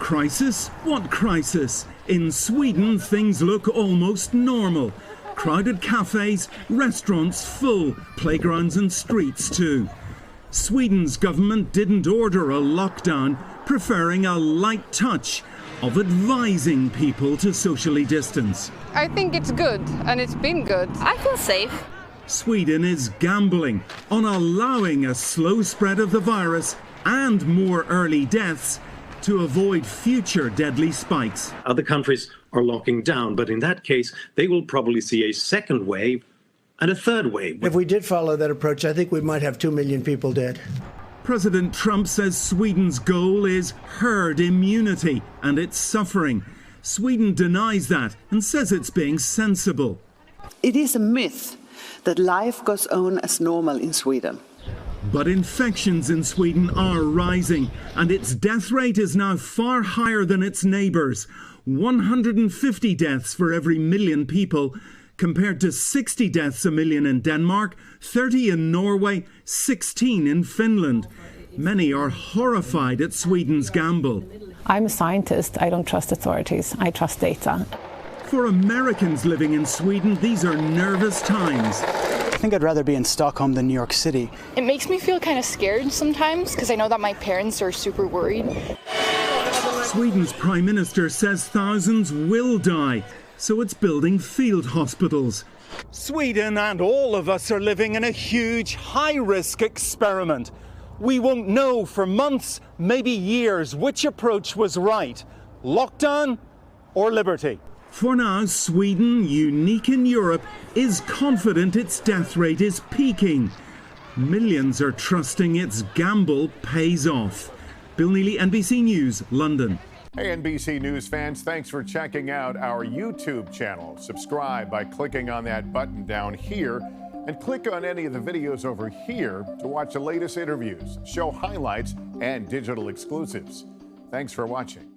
Crisis? What crisis? In Sweden, things look almost normal. Crowded cafes, restaurants full, playgrounds and streets too. Sweden's government didn't order a lockdown, preferring a light touch of advising people to socially distance. I think it's good, and it's been good. I feel safe. Sweden is gambling on allowing a slow spread of the virus and more early deaths to avoid future deadly spikes. Other countries are locking down, but in that case, they will probably see a second wave and a third wave. If we did follow that approach, I think we might have 2 million people dead. President Trump says Sweden's goal is herd immunity, and it's suffering. Sweden denies that and says it's being sensible. It is a myth that life goes on as normal in Sweden. But infections in Sweden are rising, and its death rate is now far higher than its neighbours. 150 deaths for every million people, compared to 60 deaths a million in Denmark, 30 in Norway, 16 in Finland. Many are horrified at Sweden's gamble. I'm a scientist. I don't trust authorities. I trust data. For Americans living in Sweden, these are nervous times. I think I'd rather be in Stockholm than New York City. It makes me feel kind of scared sometimes because I know that my parents are super worried. Sweden's Prime Minister says thousands will die, so it's building field hospitals. Sweden and all of us are living in a huge high-risk experiment. We won't know for months, maybe years, which approach was right, lockdown or liberty. For now, Sweden, unique in Europe, is confident its death rate is peaking. Millions are trusting its gamble pays off. Bill Neely, NBC News, London. Hey, NBC News fans, thanks for checking out our YouTube channel. Subscribe by clicking on that button down here and click on any of the videos over here to watch the latest interviews, show highlights, and digital exclusives. Thanks for watching.